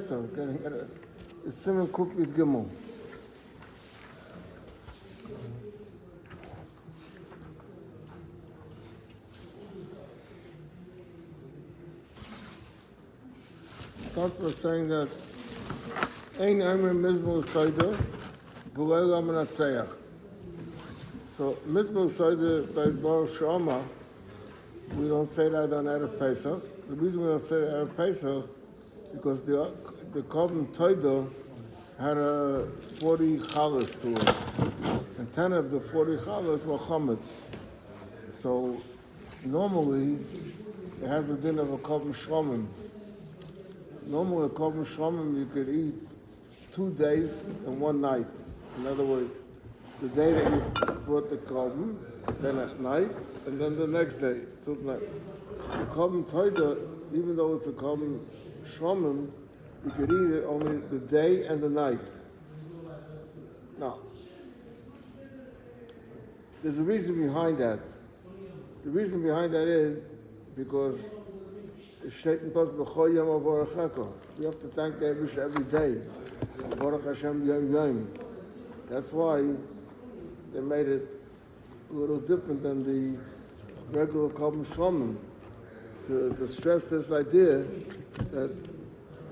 So it's Simon Cook with Gimel. Starts by saying that Ein Eimer Mizmor Seider V'Lei Lam Natseach. So Mizmor Seider by Baruch Shama, we don't say that on Erev Pesach. The reason we don't say that on Erev Pesach because the Korban Toida had 40 challahs to it, and 10 of the 40 challahs were chametz. So normally it has the din of a korban shlomim. Normally a korban shlomim you could eat 2 days and 1 night. In other words, the day that you brought the korban, then at night, and then the next day till night. The korban toida, even though it's a korban shlomim, you could eat it only the day and the night. Now, there's a reason behind that. The reason behind that is because you have to thank the Eibush every day. Baruch Hashem Yom Yom. That's why they made it a little different than the regular Korban Shlomim, to stress this idea that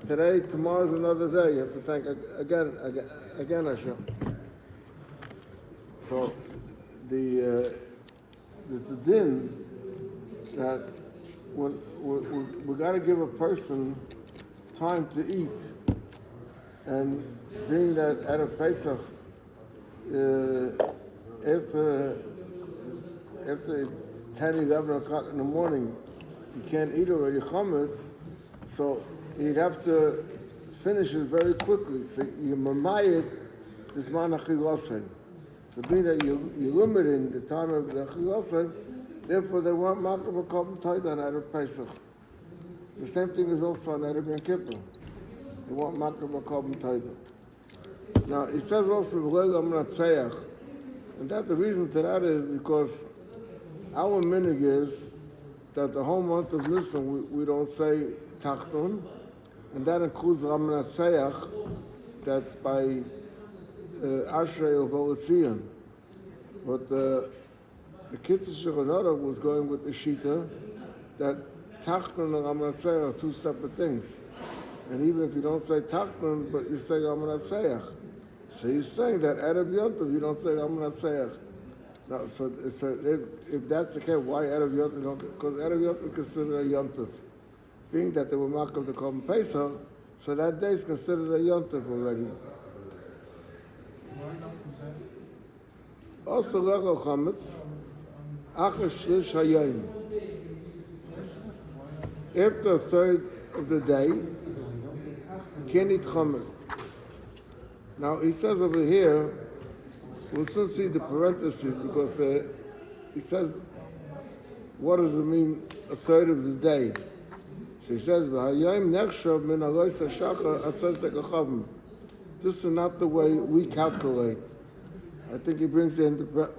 today, tomorrow is another day. You have to thank again Hashem. So there's a din that when we got to give a person time to eat, and being that at a Pesach, after 10, 11 o'clock in the morning, you can't eat already chametz, so you'd have to finish it very quickly. So you mamayit this man achilosay. So being that you're limiting the time of the achilosay, therefore they want makar b'korban toida on Erev Pesach. The same thing is also on Erev Yom Kippur. They want makar b'korban toida. Now it says also v'lei lam natseach, and that the reason to that is because our minhag is that the whole month of Nisan we don't say tachton, and that includes Ram Natseach, that's by Ashrei of Oletzion. But the Kitzur Shulchan was going with the Shita that Tachton and Ram Natseach are 2 separate things. And even if you don't say Tachton, but you say Ram Natseach, so you're saying that Erev Yontav you don't say Ram Natseach. Now, so if that's the case, why Erev Yontav? Because Erev Yontav is considered a Yontav. Being that they were marked of the Korban Pesach, so that day is considered a Yontav already. Also, Lechel Chametz, Achar Shlish Hayom. After a third of the day, you can't eat Chametz. Now, he says over here, we'll soon see the parentheses because he says, what does it mean, a third of the day? So he says, this is not the way we calculate. I think he brings in the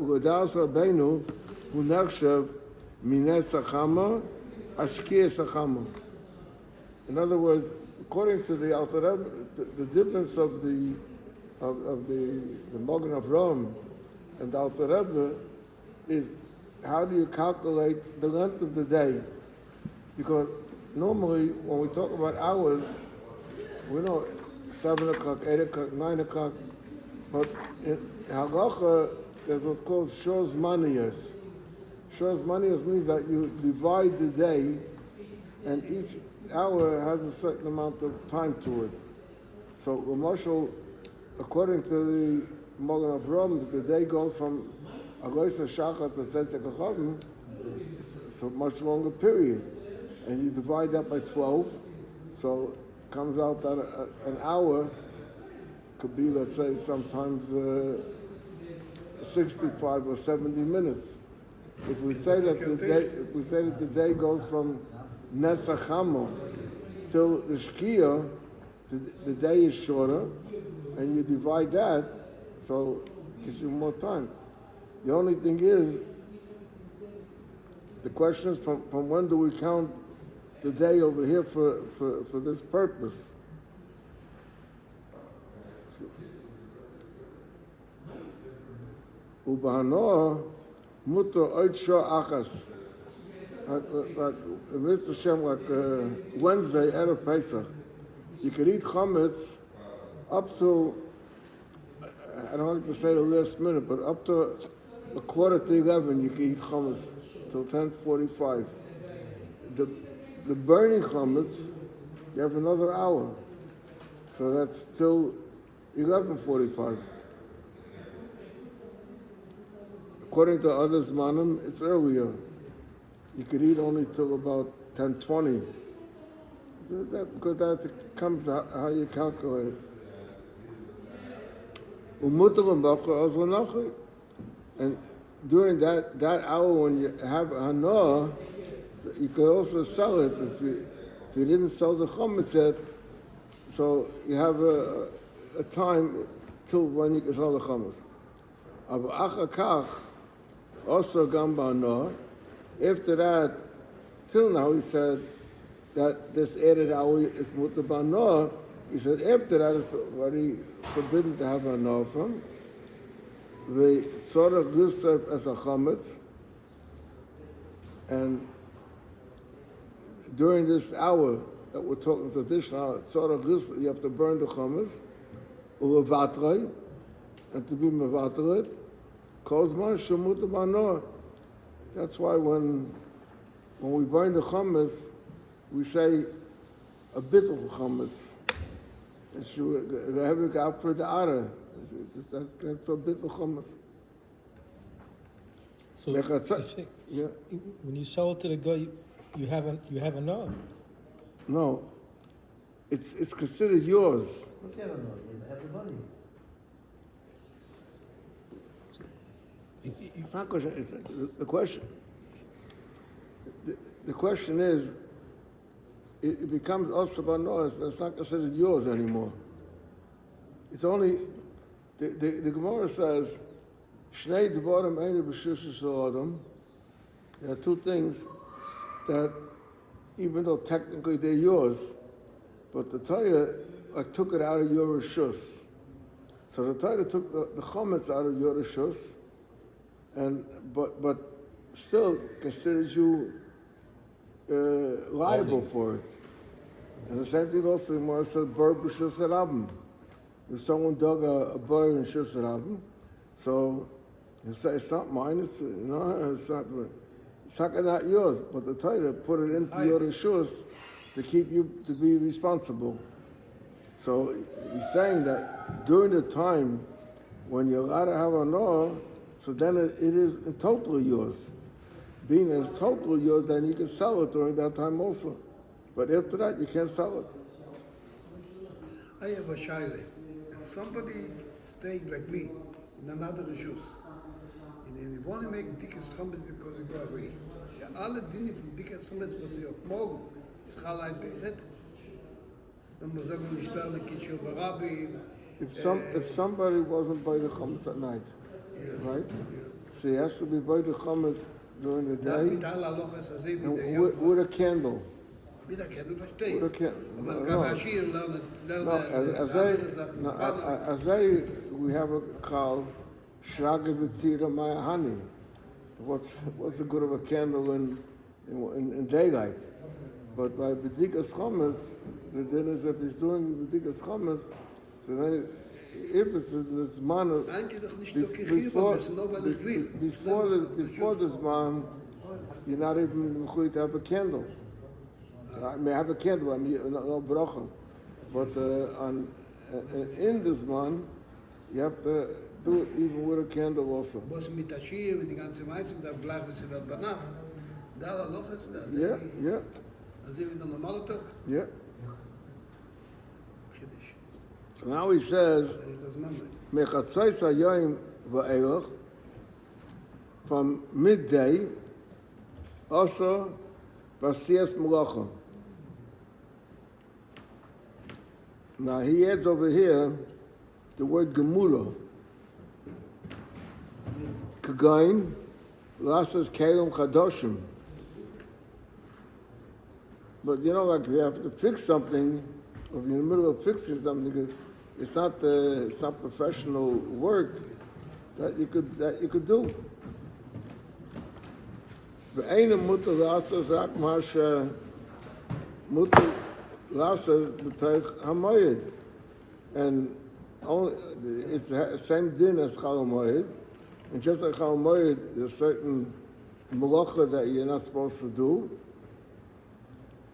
in other words, according to the Alter Rebbe, the difference of the Magen of Rome and the Alter Rebbe is how do you calculate the length of the day? Because normally, when we talk about hours, we know 7 o'clock, 8 o'clock, 9 o'clock, but in Halacha, there's what's called Shor Zmaniyos. Shor Zmaniyos means that you divide the day, and each hour has a certain amount of time to it. So, Marshall, according to the Magen of Rome, the day goes from Alois HaShachar to Tzetzek HaChavim, it's a much longer period. And you divide that by 12, so it comes out that an hour could be, let's say, sometimes 65 or 70 minutes. If we say that the day goes from Netzach Hamo till the Shkia, the day is shorter, and you divide that, so it gives you more time. The only thing is, the question is from when do we count the day over here for this purpose? Ubahanoah mutter oit shah achas. Like Mr. Hashem, like Wednesday out of Pesach, you can eat chametz up to, I don't like to say the last minute, but up to a quarter to 11 you can eat chametz till 10:45. The burning chametz, you have another hour, so that's still 11:45. According to other zmanim, it's earlier. You could eat only till about 10:20. Because that comes out how you calculate it. And during that hour when you have a hana, you could also sell it if you didn't sell the chametz yet. So you have a time till when you can sell the chametz. Aber achakach also gam ba'hana. After that, till now he said that this added hour is mutar ba'hana. He said after that it's already forbidden to have hana from. The tzorach gusef as a chametz, and during this hour that we're talking, this additional hour, tzorach gusef, you have to burn the chametz, ulevatrei, and to be mevatret, kozman shemutar ba'hana. That's why when we burn the chametz, we say a bit of chametz. It's have it out for the ara. That's a bit of chametz. So yeah. When you sell it to the guy, you have a no. No, it's considered yours. Look at it, you have the money. It's not question. The question. The question is, it becomes also ba'hana. It's not considered yours anymore. It's only the Gemara says, "Shnei dvarim einu b'shusha shel adam." There are two things that, even though technically they're yours, but the Torah took it out of your rishus. So the Torah took the chametz out of your rishus. But still considers you liable for it. And the same thing also, the Gemara said, "Bar b'shus harabim." If someone dug a bar in shus harabim, so it's not mine. It's not yours. But the Torah put it into your rishus to keep you to be responsible. So he's saying that during the time when you're allowed to have a no, so then it is totally yours. Being as totally yours, then you can sell it during that time also. But after that, you can't sell it. I have a shaila. If somebody staying like me in another rishus, and they want to make dikas chametz because we go away, alle Dinge von dikas chametz, was sie auf morgen, ist chalein bechet. Wenn man sagt, wir stellen Kitschur Barabi. If somebody wasn't by the chametz at night, Yes. right? So he has to be by the chametz during the day, Mit aller Lochas, also wie der and with a candle. Mit der Kette verstehe. With a candle. Aber kann man hier lernen, As we have a call, Shraga V'tira Maya Hani. What's the good of a candle in daylight? But by B'dikas Chametz, the din is if he's doing B'dikas Chametz, so then if it's in this man Eigentlich doch nicht doch gegeben, nur weil ich will. before this man, you're not even going to have a candle. I may have a candle, I mean, no bracha. But in this man, you have to do it even with a candle also. Was mit der Schie, mit die ganze Meisung, da bleibt es wird bei Nacht. Da aller Lochas, da. Yeah. Also wie der normale Tag. Yeah. Kiddush. So now he says, Das Mann. Mechatzais hayoyim va'elach, from midday, also Basias Mulacha. Now he adds over here the word Gemula. Kagain, Lasas Kalim Chadoshim. But like you have to fix something, or if you're in the middle of fixing something, it's not professional work that you could do. ואין מותר לעשות רק מה שמותר לעשות בתוך המועד. And only, it's the same din as Chol Moed. And just like Chol Moed, there's certain malacha that you're not supposed to do.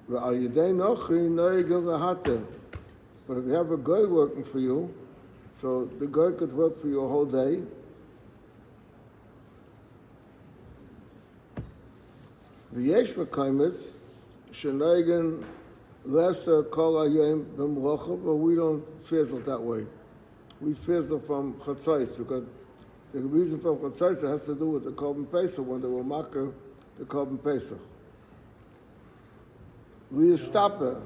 But if you have a guy working for you, so the guy could work for you a whole day. V'yesh v'kaimitz shenaygen lesser kol hayom b'melacha, but we don't fizzle that way. We fizzle from chatzos because the reason from chatzos has to do with the Korban Pesach when they were makar the Korban Pesach. We stop her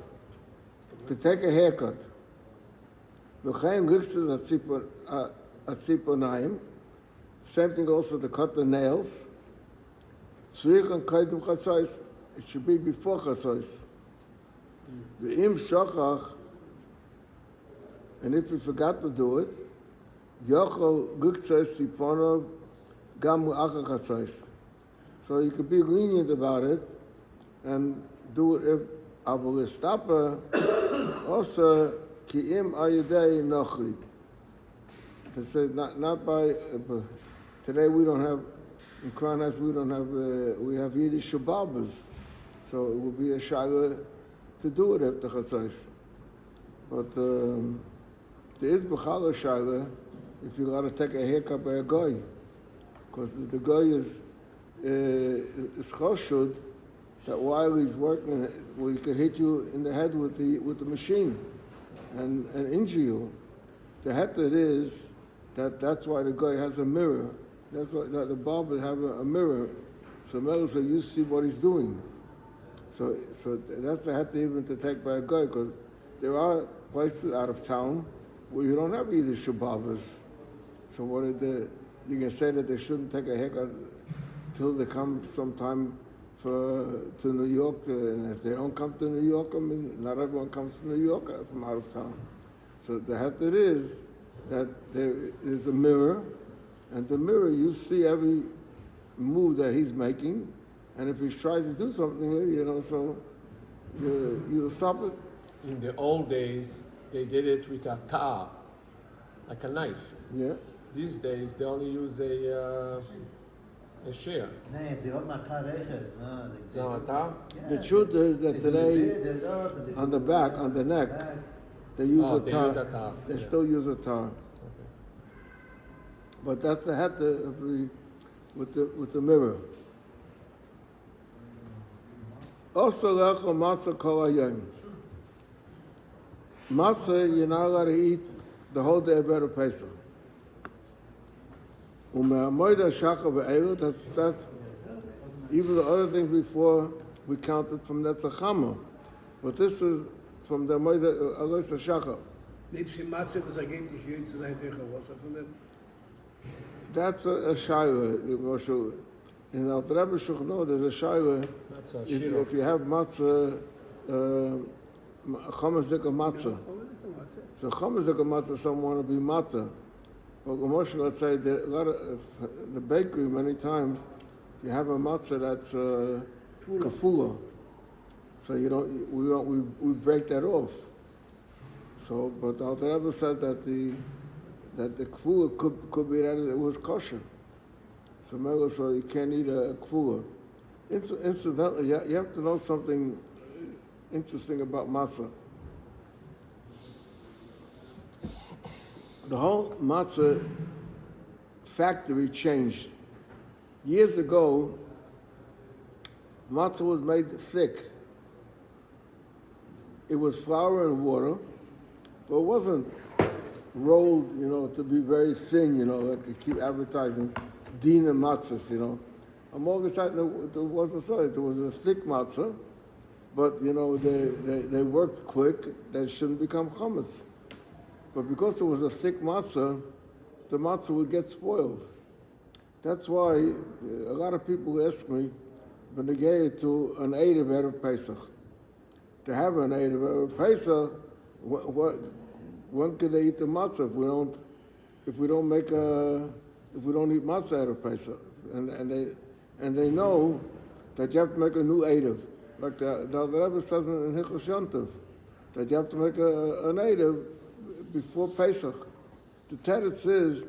to take a haircut. V'chein rixes atziponayim. Same thing also to cut the nails. Tzrich and kaidim chatzos. It should be before chatzos. V'im shachach. And if you forgot to do it, yochol rixes tziponov gam achar chatzos. So you could be lenient about it and do it if Avol Stapa also Ki'im Ayudei Nochri. They say not by today we don't have in Kronas we don't have we have Yiddish Shababas, so it would be a shaila to do it after Chatzos. But there is B'chala shaila if you got to take a haircut by a guy, because the guy is choshud that while he's working, well, he could hit you in the head with the machine and injure you. The head that is that's why the guy has a mirror. That's why that the barber have a mirror, so you see what he's doing. So that's the head even to take by a guy, because there are places out of town where you don't have either shababas. So what you can say that they shouldn't take a haircut till they come sometime to New York, and if they don't come to New York, I mean, not everyone comes to New York from out of town. So the head that is that there is a mirror, and the mirror you see every move that he's making, and if he's trying to do something, so you'll stop it. In the old days, they did it with a tar, like a knife. Yeah. These days, they only use a shear. The truth is that today, on the back, on the neck, they use a tar. They still use a tar. But that's the head with the mirror. Also, lecho matzah kol hayom. Matzah, you're not allowed to eat the whole day of Erev Pesach. That's even the other things before we counted from Netzachama. But this is from the Moed Alos HaShachar. That's a shayla. In Al Rebbe Shulchan there's a shayla. If you have matzah, chametz dika matzah. So chametz dika matzah, some want to be matzah. But Moshe, let's say, the bakery, many times, you have a matzah that's kafula. So we break that off. So, but Al Rebbe said that the kfula could be that it was kosher. So you can't eat a kfula. Incidentally, you have to know something interesting about matzah. The whole matzah factory changed. Years ago, matzah was made thick. It was flour and water, but it wasn't rolled, to be very thin, like they keep advertising, Dina matzahs, I'm always saying it wasn't so. It was a thick matzah, but, they worked quick, they shouldn't become chametz. But because it was a thick matzah, the matzah would get spoiled. That's why a lot of people ask me, when they get to an Eid of Erev Pesach, to have an Eid of Erev Pesach, when can they eat the matzah if we don't eat matzah out of Pesach? And they know that you have to make a new Eidav. Like the Rebbe says in Hilchos Yontif, that you have to make an Eidav before Pesach. The teretz is,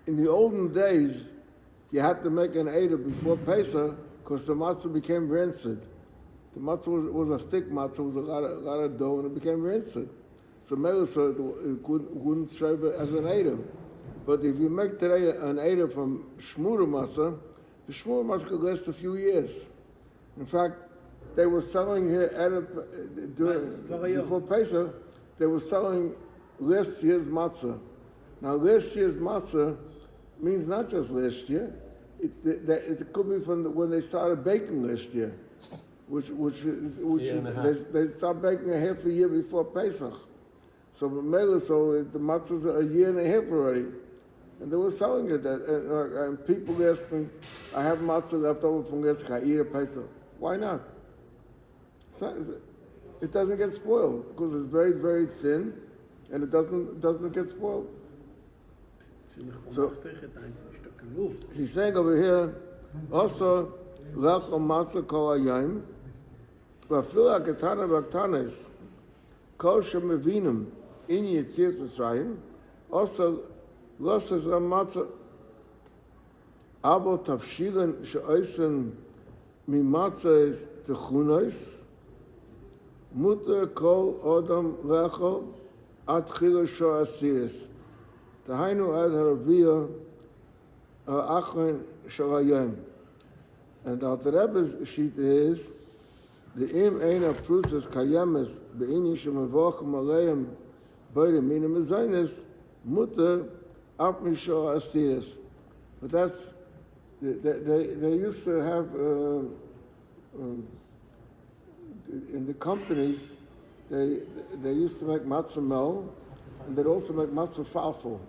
in the olden days, you had to make an Eidav before Pesach because the matzah became rinsed. The matzah was a thick matzah, it was a lot of dough, and it became rinsed. So Melissa wouldn't serve it as an Eidav. But if you make today an Eidav from Shmura matzah, the Shmura matzah could last a few years. In fact, they were selling here before Pesach, they were selling last year's matzah. Now, last year's matzah means not just last year. It could be from when they started baking last year, which they stopped baking a half a year before Pesach. So the matzahs are a year and a half already. And they were selling it. And people asked me, I have matzah left over from last year, I eat a Pesach. Why not? It doesn't get spoiled because it's very, very thin and it doesn't get spoiled. So he's saying over here, also, Lachom matzah kol hayom, v'afilu haketana v'aktanes, kol shemevinim in Yetzias Mitzrayim, also, losses a matzah, abo tafshilan she'oisen mimatzah techunos, muter kol odam lecho ad chilusho asiris. Tahainu ad haraviyah achron shel hayom. And the Rebbe's sheet is the im eina prusas kayemes beini shemavochem aleim beide minim mezainis muter ap misho asiris. But that's they used to have in the companies they used to make matzah mel, and they'd also make matzah falafel.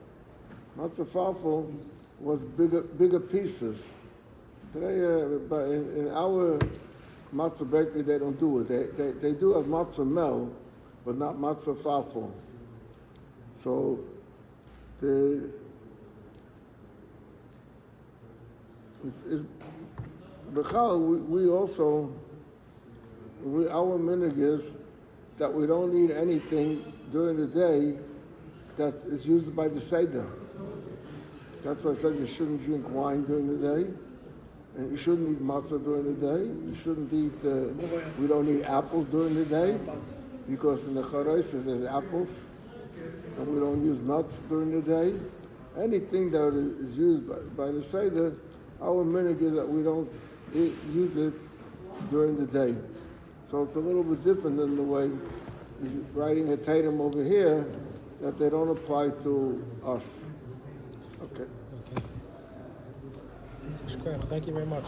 Matzah falafel was bigger pieces. Today, but in our matzah bakery, they don't do it. They do have matzah mel, but not matzah falafel. So we also our minhag is that we don't eat anything during the day that is used by the Seder. That's why it says you shouldn't drink wine during the day, and you shouldn't eat matzah during the day. You shouldn't eat. We don't eat apples during the day because in the charos there's apples, and we don't use nuts during the day. Anything that is used by the Seder, our minhag is that we don't use it during the day. So it's a little bit different than the way he's writing a tatum over here that they don't apply to us. Okay. Thank you very much.